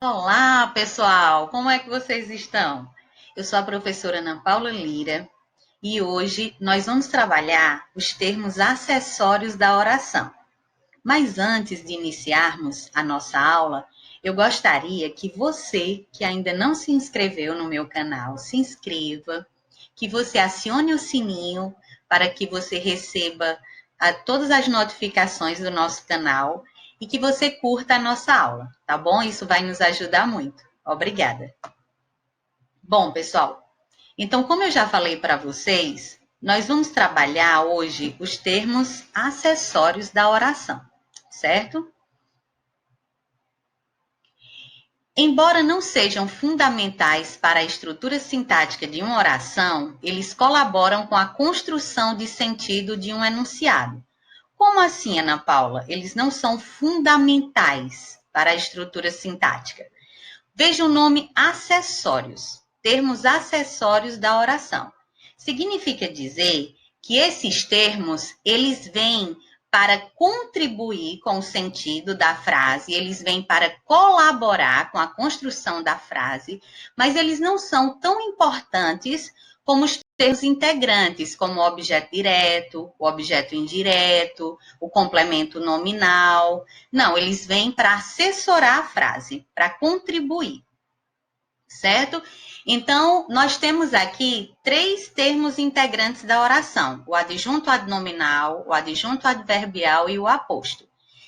Olá, pessoal! Como é que vocês estão? Eu sou a professora Ana Paula Lira e hoje nós vamos trabalhar os termos acessórios da oração. Mas antes de iniciarmos a nossa aula, eu gostaria que você, que ainda não se inscreveu no meu canal, se inscreva, que você acione o sininho para que você receba todas as notificações do nosso canal e que você curta a nossa aula, tá bom? Isso vai nos ajudar muito. Obrigada. Bom, pessoal, então, como eu já falei para vocês, nós vamos trabalhar hoje os termos acessórios da oração, certo? Embora não sejam fundamentais para a estrutura sintática de uma oração, eles colaboram com a construção de sentido de um enunciado. Como assim, Ana Paula? Eles não são fundamentais para a estrutura sintática. Veja o nome acessórios, termos acessórios da oração. Significa dizer que esses termos, eles vêm para contribuir com o sentido da frase, eles vêm para colaborar com a construção da frase, mas eles não são tão importantes como os termos integrantes, como o objeto direto, o objeto indireto, o complemento nominal. Não, eles vêm para assessorar a frase, para contribuir, certo? Então, nós temos aqui três termos integrantes da oração: o adjunto adnominal, o adjunto adverbial e o aposto.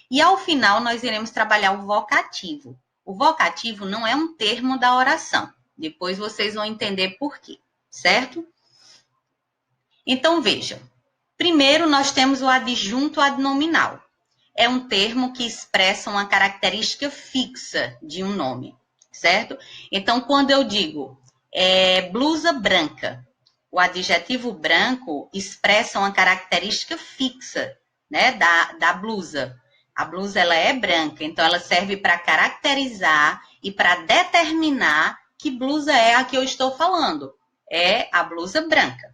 E ao final, nós iremos trabalhar o vocativo. O vocativo não é um termo da oração. Depois vocês vão entender por quê, certo? Então, vejam. Primeiro, nós temos o adjunto adnominal. É um termo que expressa uma característica fixa de um nome, certo? Então, quando eu digo blusa branca, o adjetivo branco expressa uma característica fixa, né, da blusa. A blusa, ela é branca, então ela serve para caracterizar e para determinar que blusa é a que eu estou falando. É a blusa branca.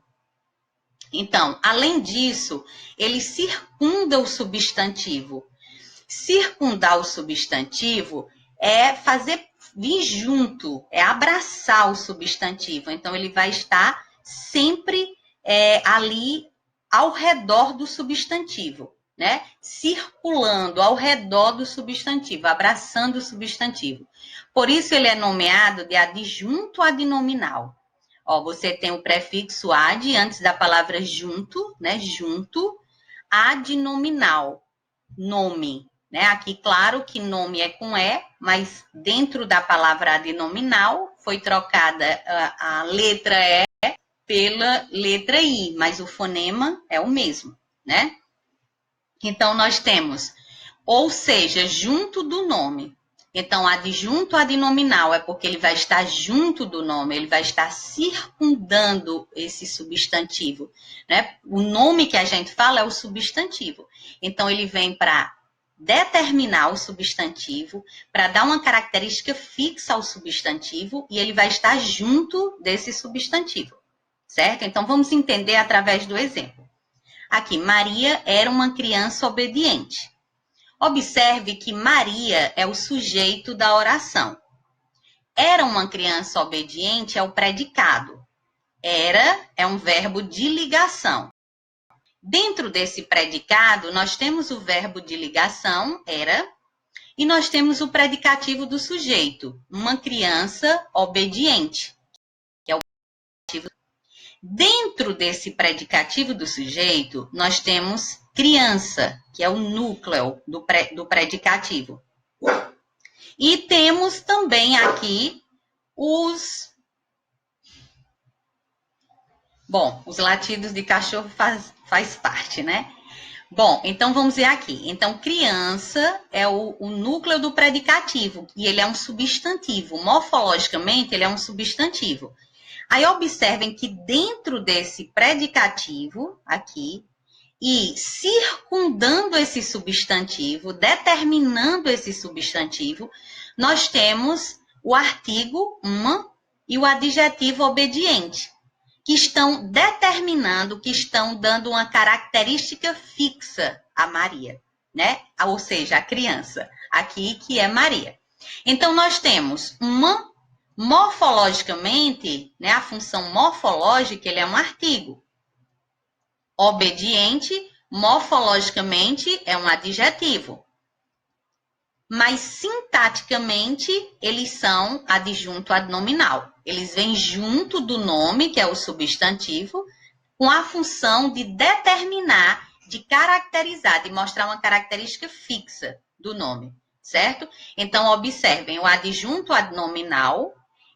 Então, além disso, ele circunda o substantivo. Circundar o substantivo é fazer vir junto, é abraçar o substantivo. Então, ele vai estar sempre ali ao redor do substantivo, né? Circulando ao redor do substantivo, abraçando o substantivo. Por isso, ele é nomeado de adjunto adnominal. Ó, você tem o prefixo ad antes da palavra junto, né? Junto, adnominal, nome, né? Aqui, claro que nome é com E, mas dentro da palavra adnominal foi trocada a letra E pela letra I, mas o fonema é o mesmo, né? Então, nós temos, ou seja, junto do nome. Então, adjunto adnominal é porque ele vai estar junto do nome, ele vai estar circundando esse substantivo, né? O nome que a gente fala é o substantivo. Então, ele vem para determinar o substantivo, para dar uma característica fixa ao substantivo, e ele vai estar junto desse substantivo, certo? Então, vamos entender através do exemplo. Aqui, Maria era uma criança obediente. Observe que Maria é o sujeito da oração. Era uma criança obediente é o predicado. Era é um verbo de ligação. Dentro desse predicado, nós temos o verbo de ligação, era, e nós temos o predicativo do sujeito, uma criança obediente, que é o predicativo. Dentro desse predicativo do sujeito, nós temos criança, que é o núcleo do predicativo. E temos também aqui os latidos de cachorro faz parte, né? Bom, então vamos ver aqui. Então, criança é o núcleo do predicativo, e ele é um substantivo. Morfologicamente, ele é um substantivo. Aí, observem que dentro desse predicativo, aqui, e circundando esse substantivo, determinando esse substantivo, nós temos o artigo uma e o adjetivo obediente, que estão determinando, que estão dando uma característica fixa a Maria, né? Ou seja, a criança, aqui que é Maria. Então, nós temos uma, morfologicamente, né, a função morfológica, ele é um artigo. Obediente, morfologicamente, é um adjetivo. Mas, sintaticamente, eles são adjunto adnominal. Eles vêm junto do nome, que é o substantivo, com a função de determinar, de caracterizar, de mostrar uma característica fixa do nome, certo? Então, observem, o adjunto adnominal,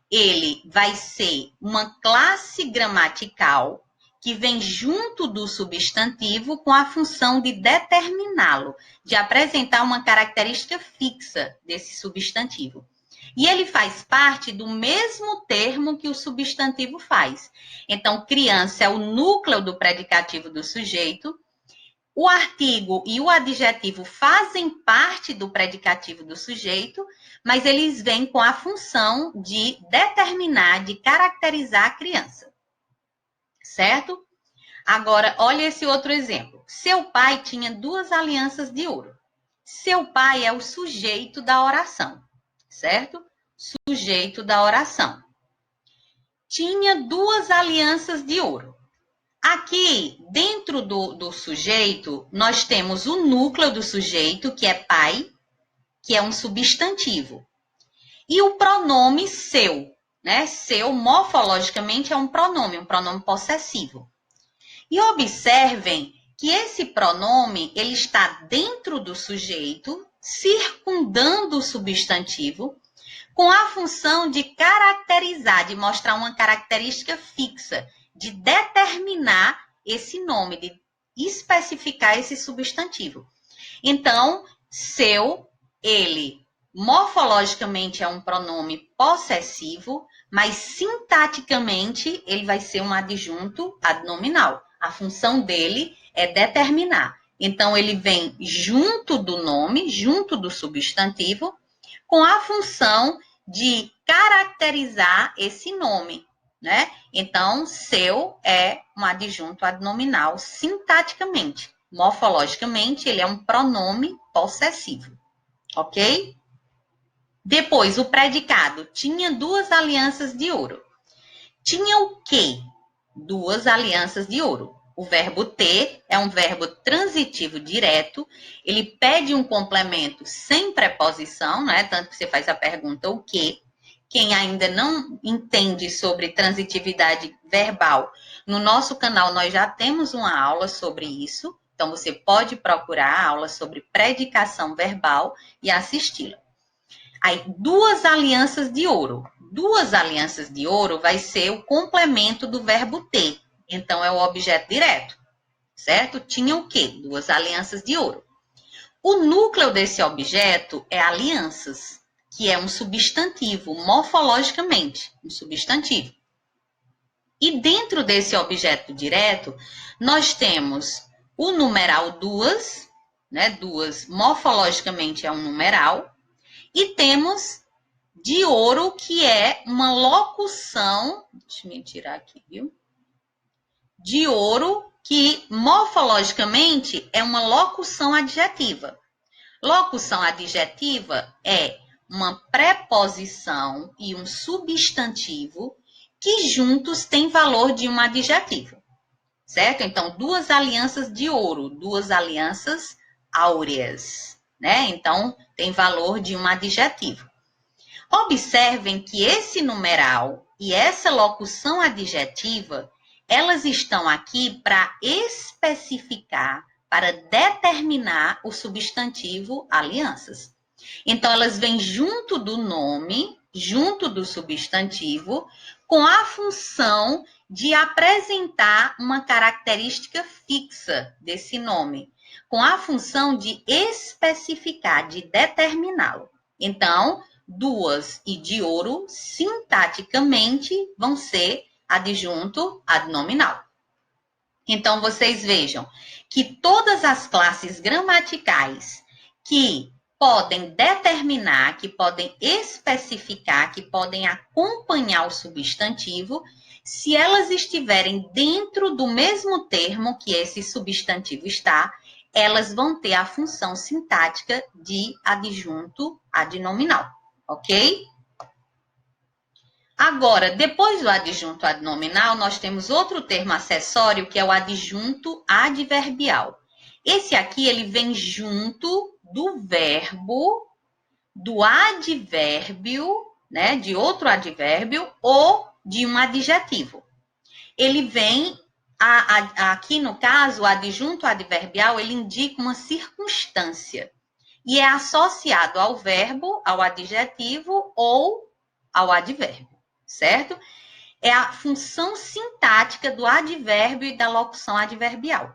ele vai ser uma classe gramatical que vem junto do substantivo com a função de determiná-lo, de apresentar uma característica fixa desse substantivo. E ele faz parte do mesmo termo que o substantivo faz. Então, criança é o núcleo do predicativo do sujeito, o artigo e o adjetivo fazem parte do predicativo do sujeito, mas eles vêm com a função de determinar, de caracterizar a criança. Certo? Agora, olha esse outro exemplo. Seu pai tinha 2 alianças de ouro. Seu pai é o sujeito da oração, certo? Sujeito da oração. Tinha 2 alianças de ouro. Aqui, dentro do sujeito, nós temos o núcleo do sujeito, que é pai, que é um substantivo. E o pronome seu, né? Seu, morfologicamente, é um pronome possessivo. E observem que esse pronome, ele está dentro do sujeito, circundando o substantivo, com a função de caracterizar, de mostrar uma característica fixa, de determinar esse nome, de especificar esse substantivo. Então, seu, ele, morfologicamente é um pronome possessivo, mas sintaticamente ele vai ser um adjunto adnominal. A função dele é determinar. Então, ele vem junto do nome, junto do substantivo, com a função de caracterizar esse nome, né? Então, seu é um adjunto adnominal sintaticamente. Morfologicamente, ele é um pronome possessivo, ok? Depois, o predicado tinha 2 alianças de ouro. Tinha o quê? 2 alianças de ouro. O verbo ter é um verbo transitivo direto, ele pede um complemento sem preposição, né? Tanto que você faz a pergunta o quê? Quem ainda não entende sobre transitividade verbal, no nosso canal nós já temos uma aula sobre isso, então você pode procurar a aula sobre predicação verbal e assisti-la. Aí, 2 alianças de ouro. 2 alianças de ouro vai ser o complemento do verbo ter. Então, é o objeto direto, certo? Tinha o quê? 2 alianças de ouro. O núcleo desse objeto é alianças, que é um substantivo, morfologicamente, um substantivo. E dentro desse objeto direto, nós temos o numeral 2, né? 2 morfologicamente é um numeral, e temos de ouro, que é uma locução, deixa eu me tirar aqui, viu? De ouro, que morfologicamente é uma locução adjetiva. Locução adjetiva é uma preposição e um substantivo que juntos têm valor de um adjetivo, certo? Então, 2 alianças de ouro, 2 alianças áureas, né? Então, tem valor de um adjetivo. Observem que esse numeral e essa locução adjetiva, elas estão aqui para especificar, para determinar o substantivo alianças. Então, elas vêm junto do nome, junto do substantivo, com a função de apresentar uma característica fixa desse nome, com a função de especificar, de determiná-lo. Então, 2 e de ouro, sintaticamente, vão ser adjunto adnominal. Então, vocês vejam que todas as classes gramaticais que podem determinar, que podem especificar, que podem acompanhar o substantivo, se elas estiverem dentro do mesmo termo que esse substantivo está, elas vão ter a função sintática de adjunto adnominal. ok? Agora, depois do adjunto adnominal, nós temos outro termo acessório, que é o adjunto adverbial. Esse aqui, ele vem junto do verbo, do advérbio, né, de outro advérbio ou de um adjetivo. Ele vem, aqui no caso, o adjunto adverbial, ele indica uma circunstância e é associado ao verbo, ao adjetivo ou ao advérbio, certo? É a função sintática do advérbio e da locução adverbial.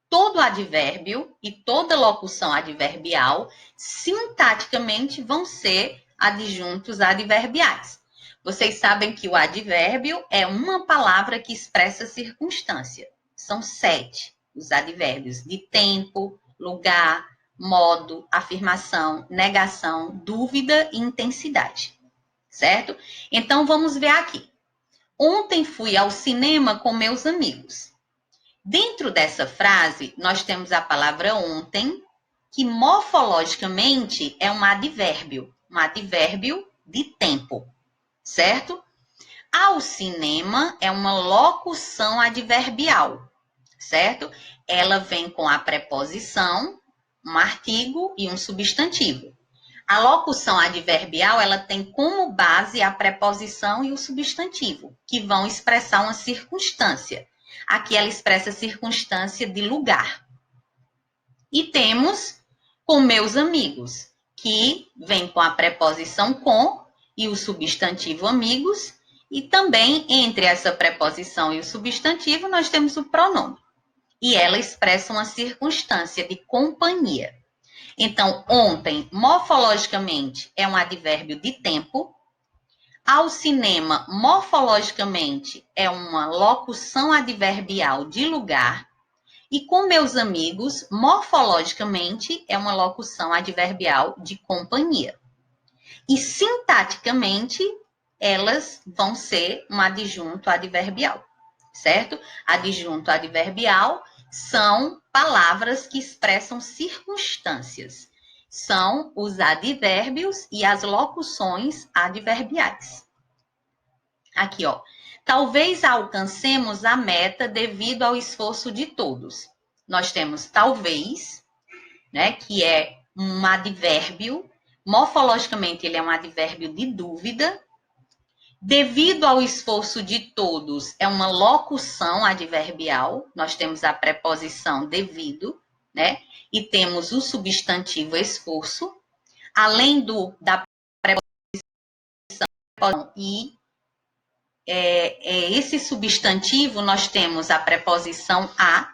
Todo advérbio e toda locução adverbial, sintaticamente, vão ser adjuntos adverbiais. Vocês sabem que o advérbio é uma palavra que expressa circunstância. São 7 os advérbios de tempo, lugar, modo, afirmação, negação, dúvida e intensidade. Certo? Então, vamos ver aqui. Ontem fui ao cinema com meus amigos. Dentro dessa frase, nós temos a palavra ontem, que morfologicamente é um advérbio de tempo, certo? Ao cinema é uma locução adverbial, certo? Ela vem com a preposição, um artigo e um substantivo. A locução adverbial, ela tem como base a preposição e o substantivo, que vão expressar uma circunstância. Aqui ela expressa a circunstância de lugar. E temos com meus amigos, que vem com a preposição com e o substantivo amigos. E também entre essa preposição e o substantivo, nós temos o pronome. E ela expressa uma circunstância de companhia. Então, ontem, morfologicamente, é um advérbio de tempo. Ao cinema, morfologicamente, é uma locução adverbial de lugar. E com meus amigos, morfologicamente, é uma locução adverbial de companhia. E sintaticamente, elas vão ser um adjunto adverbial, certo? Adjunto adverbial são palavras que expressam circunstâncias. São os advérbios e as locuções adverbiais. Aqui, ó. Talvez alcancemos a meta devido ao esforço de todos. Nós temos talvez, né, que é um advérbio. Morfologicamente, ele é um advérbio de dúvida. Devido ao esforço de todos, é uma locução adverbial. Nós temos a preposição devido, né? E temos o substantivo esforço. Além da preposição e esse substantivo, nós temos a preposição a,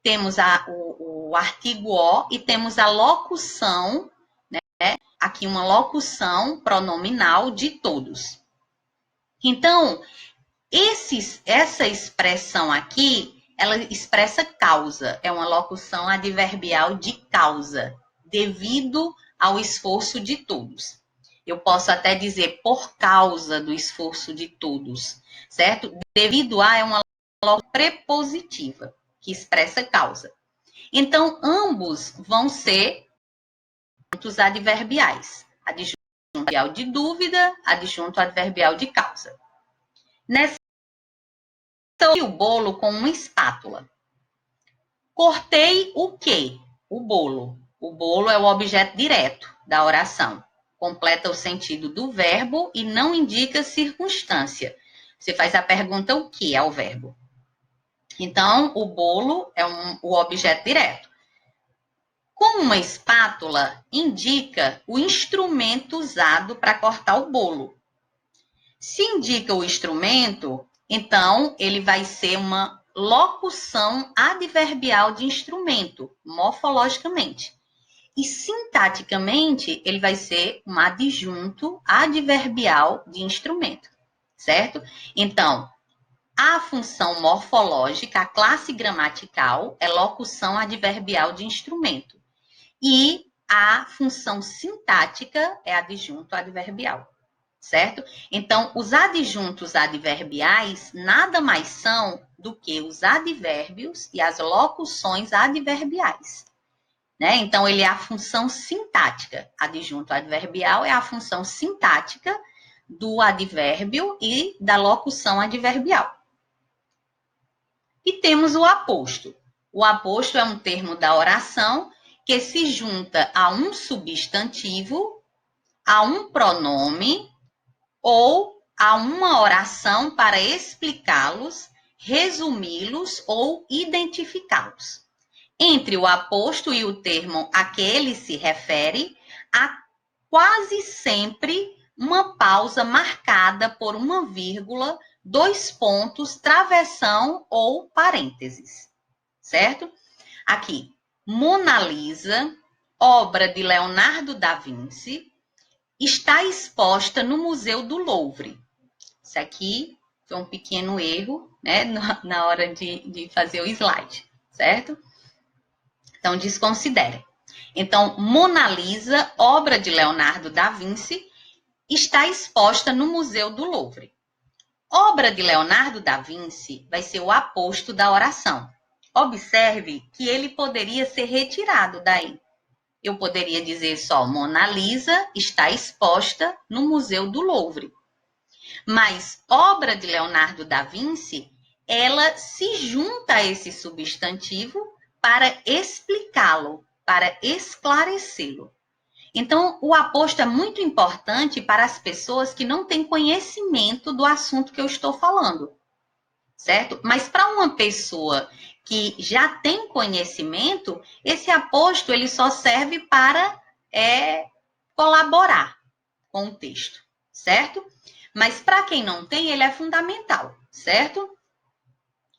temos o artigo o e temos a locução, né? Aqui uma locução pronominal de todos. Então, essa expressão aqui, ela expressa causa, é uma locução adverbial de causa, devido ao esforço de todos. Eu posso até dizer por causa do esforço de todos, certo? Devido a é uma locução prepositiva, que expressa causa. Então, ambos vão ser adjuntos adverbiais. Adjunto adverbial de dúvida, adjunto adverbial de causa. Nessa o bolo com uma espátula. Cortei o quê? O bolo. O bolo é o objeto direto da oração. Completa o sentido do verbo e não indica circunstância. Você faz a pergunta o que ao verbo. Então, o bolo é o objeto direto. Com uma espátula, indica o instrumento usado para cortar o bolo. Se indica o instrumento, então ele vai ser uma locução adverbial de instrumento, morfologicamente. E sintaticamente, ele vai ser um adjunto adverbial de instrumento, certo? Então, a função morfológica, a classe gramatical, é locução adverbial de instrumento. E a função sintática é adjunto adverbial, certo? Então, os adjuntos adverbiais nada mais são do que os advérbios e as locuções adverbiais. né? Então, ele é a função sintática. Adjunto adverbial é a função sintática do advérbio e da locução adverbial. E temos o aposto. O aposto é um termo da oração que se junta a um substantivo, a um pronome ou a uma oração para explicá-los, resumi-los ou identificá-los. Entre o aposto e o termo a que ele se refere, há quase sempre uma pausa marcada por uma vírgula, 2 pontos, travessão ou parênteses, certo? Aqui, Mona Lisa, obra de Leonardo da Vinci, está exposta no Museu do Louvre. Isso aqui foi um pequeno erro, né, na hora de fazer o slide, certo? Então, desconsidere. Então, Mona Lisa, obra de Leonardo da Vinci, está exposta no Museu do Louvre. Obra de Leonardo da Vinci vai ser o aposto da oração. Observe que ele poderia ser retirado daí. Eu poderia dizer só Mona Lisa está exposta no Museu do Louvre. Mas obra de Leonardo da Vinci, ela se junta a esse substantivo para explicá-lo, para esclarecê-lo. Então, o aposto é muito importante para as pessoas que não têm conhecimento do assunto que eu estou falando, certo? Mas para uma pessoa que já tem conhecimento, esse aposto ele só serve para colaborar com o texto, certo? Mas para quem não tem, ele é fundamental, certo?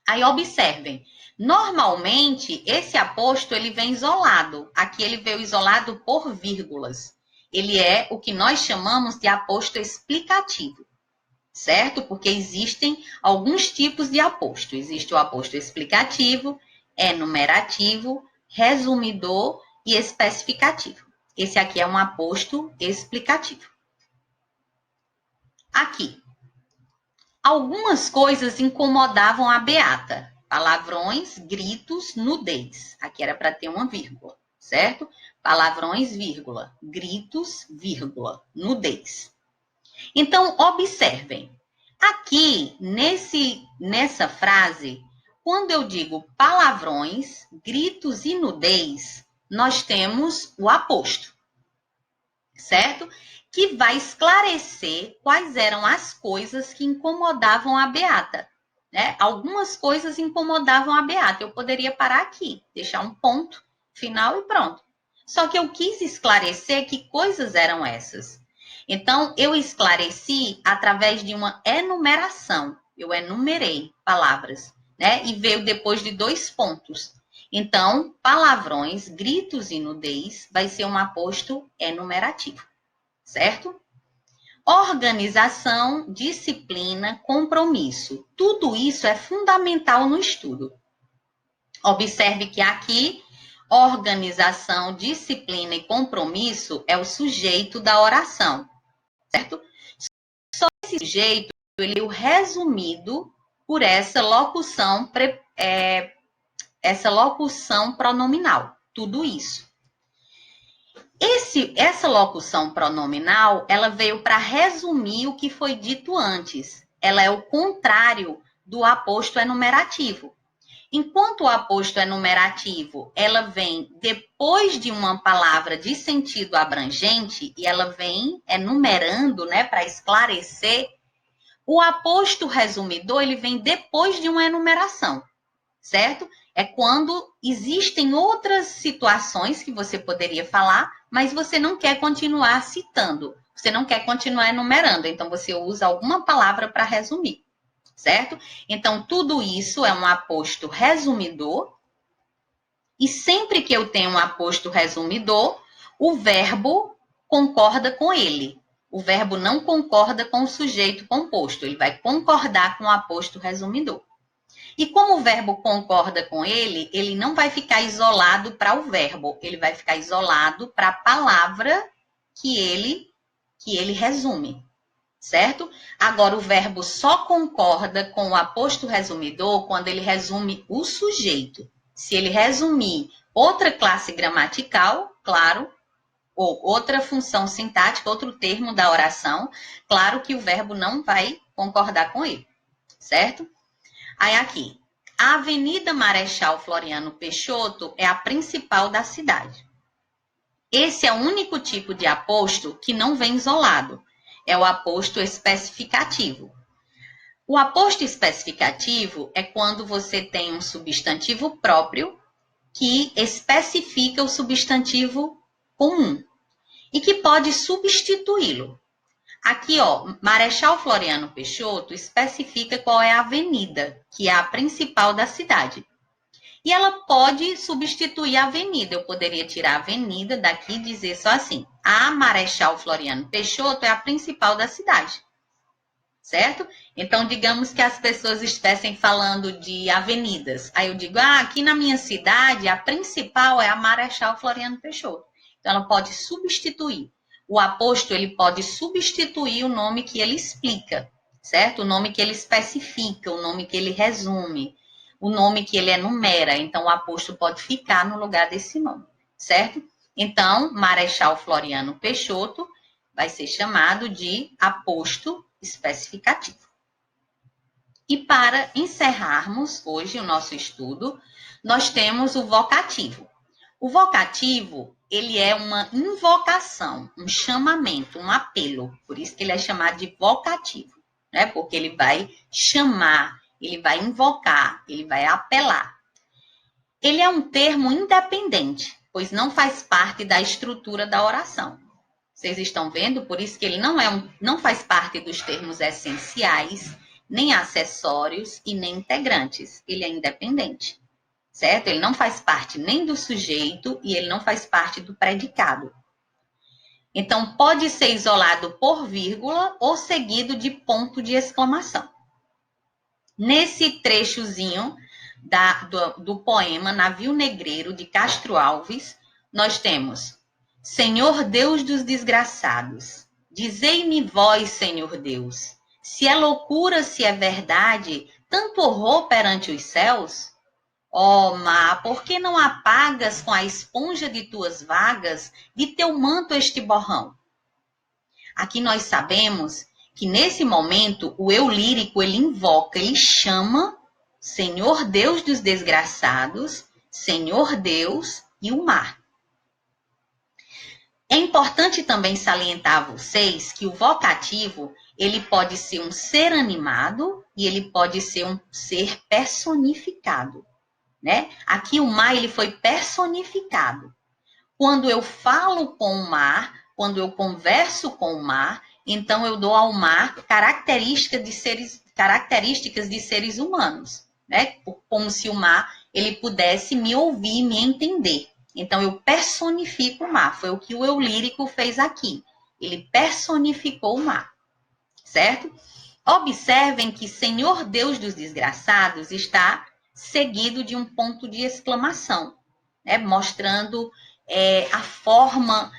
Aí observem, normalmente esse aposto ele vem isolado. Aqui ele veio isolado por vírgulas. Ele é o que nós chamamos de aposto explicativo, certo? Porque existem alguns tipos de aposto. Existe o aposto explicativo, enumerativo, resumidor e especificativo. Esse aqui é um aposto explicativo. Aqui, algumas coisas incomodavam a Beata. Palavrões, gritos, nudez. Aqui era para ter uma vírgula, certo? Palavrões, vírgula, gritos, vírgula, nudez. Então, observem. Aqui, nessa frase, quando eu digo palavrões, gritos e nudez, nós temos o aposto, certo? Que vai esclarecer quais eram as coisas que incomodavam a Beata, né? Algumas coisas incomodavam a Beata. Eu poderia parar aqui, deixar um ponto final e pronto. Só que eu quis esclarecer que coisas eram essas. Então, eu esclareci através de uma enumeração. Eu enumerei palavras, né? E veio depois de 2 pontos. Então, palavrões, gritos e nudez vai ser um aposto enumerativo, certo? Organização, disciplina, compromisso. Tudo isso é fundamental no estudo. Observe que aqui, organização, disciplina e compromisso é o sujeito da oração, certo? Só esse sujeito, ele é o resumido por essa locução pronominal. Tudo isso. Essa locução pronominal, ela veio para resumir o que foi dito antes. Ela é o contrário do aposto enumerativo. Enquanto o aposto enumerativo, ela vem depois de uma palavra de sentido abrangente e ela vem enumerando, né, para esclarecer, o aposto resumidor, ele vem depois de uma enumeração, certo? É quando existem outras situações que você poderia falar, mas você não quer continuar citando, você não quer continuar enumerando, então você usa alguma palavra para resumir, certo? Então, tudo isso é um aposto resumidor, e sempre que eu tenho um aposto resumidor, o verbo concorda com ele. O verbo não concorda com o sujeito composto, ele vai concordar com o aposto resumidor. E como o verbo concorda com ele, ele não vai ficar isolado para o verbo, ele vai ficar isolado para a palavra que ele resume, certo? Agora, o verbo só concorda com o aposto resumidor quando ele resume o sujeito, Se ele resumir outra classe gramatical, claro, ou outra função sintática, outro termo da oração, claro que o verbo não vai concordar com ele, certo? Aí aqui, a Avenida Marechal Floriano Peixoto é a principal da cidade. Esse é o único tipo de aposto que não vem isolado, é o aposto especificativo. O aposto especificativo é quando você tem um substantivo próprio que especifica o substantivo comum e que pode substituí-lo. Aqui, ó, Marechal Floriano Peixoto especifica qual é a avenida, que é a principal da cidade. E ela pode substituir a avenida. Eu poderia tirar a avenida daqui e dizer só assim: a Marechal Floriano Peixoto é a principal da cidade. Certo? Então, digamos que as pessoas estivessem falando de avenidas. Aí eu digo, aqui na minha cidade, a principal é a Marechal Floriano Peixoto. Então, ela pode substituir. O aposto, ele pode substituir o nome que ele explica, certo? O nome que ele especifica, o nome que ele resume, o nome que ele enumera. Então, o aposto pode ficar no lugar desse nome, certo? Então, Marechal Floriano Peixoto vai ser chamado de aposto especificativo. E para encerrarmos hoje o nosso estudo, nós temos o vocativo. O vocativo, ele é uma invocação, um chamamento, um apelo. Por isso que ele é chamado de vocativo, né? Porque ele vai chamar, ele vai invocar, ele vai apelar. Ele é um termo independente, pois não faz parte da estrutura da oração. Vocês estão vendo? Por isso que ele não faz parte dos termos essenciais, nem acessórios e nem integrantes. Ele é independente, certo? Ele não faz parte nem do sujeito e ele não faz parte do predicado. Então, pode ser isolado por vírgula ou seguido de ponto de exclamação. Nesse trechozinho do poema Navio Negreiro, de Castro Alves, nós temos: Senhor Deus dos desgraçados, dizei-me vós, Senhor Deus, se é loucura, se é verdade, tanto horror perante os céus? Ó mar, por que não apagas com a esponja de tuas vagas, de teu manto este borrão? Aqui nós sabemos que nesse momento o eu lírico ele invoca, ele chama Senhor Deus dos desgraçados, Senhor Deus e o mar. É importante também salientar a vocês que o vocativo, ele pode ser um ser animado e ele pode ser um ser personificado, né? Aqui o mar, ele foi personificado. Quando eu falo com o mar, quando eu converso com o mar, então eu dou ao mar características de seres humanos, né? Como se o mar, ele pudesse me ouvir, me entender. Então, eu personifico o mar. Foi o que o eu lírico fez aqui. Ele personificou o mar, certo? Observem que Senhor Deus dos desgraçados está seguido de um ponto de exclamação, né? Mostrando a forma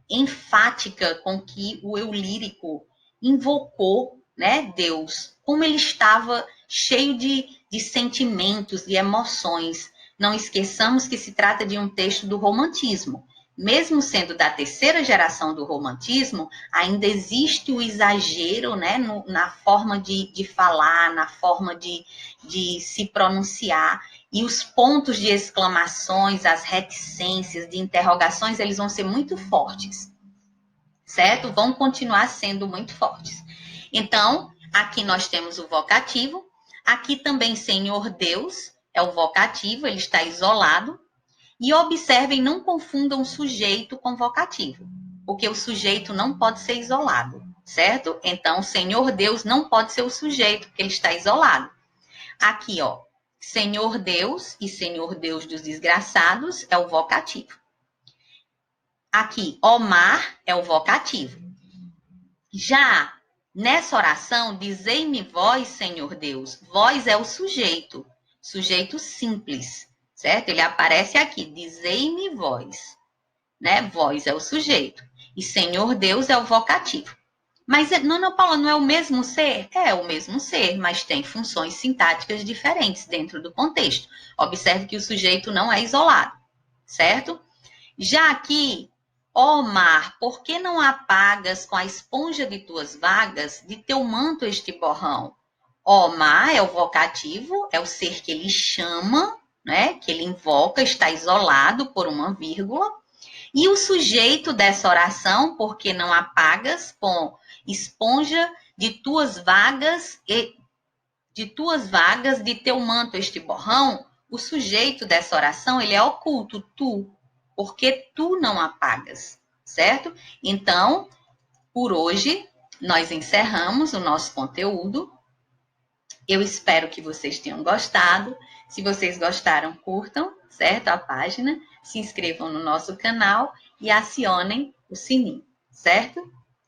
enfática com que o eu lírico invocou, né, Deus. Como ele estava cheio de sentimentos, de emoções. Não esqueçamos que se trata de um texto do romantismo. Mesmo sendo da terceira geração do romantismo, ainda existe o exagero, né, na forma de falar, na forma de se pronunciar. E os pontos de exclamações, as reticências, de interrogações, eles vão ser muito fortes, certo? Vão continuar sendo muito fortes. Então, aqui nós temos o vocativo. Aqui também Senhor Deus é o vocativo, ele está isolado. E observem, não confundam sujeito com vocativo, porque o sujeito não pode ser isolado, certo? Então, Senhor Deus não pode ser o sujeito, porque ele está isolado. Aqui, ó, Senhor Deus e Senhor Deus dos desgraçados é o vocativo. Aqui, ó mar é o vocativo. Já nessa oração, dizei-me vós, Senhor Deus. Vós é o sujeito simples, certo? Ele aparece aqui, dizei-me vós, né? Vós é o sujeito. E Senhor Deus é o vocativo. Mas, Ana Paula, não é o mesmo ser? É o mesmo ser, mas tem funções sintáticas diferentes dentro do contexto. Observe que o sujeito não é isolado, certo? Já aqui, ó mar, por que não apagas com a esponja de tuas vagas de teu manto este borrão? Ó mar é o vocativo, é o ser que ele chama, né? Que ele invoca, está isolado por uma vírgula. E o sujeito dessa oração, por que não apagas com esponja de tuas vagas de teu manto este borrão? O sujeito dessa oração, ele é oculto, tu, porque tu não apagas, certo? Então, por hoje, nós encerramos o nosso conteúdo. Eu espero que vocês tenham gostado. Se vocês gostaram, curtam, certo? A página, se inscrevam no nosso canal e acionem o sininho, certo?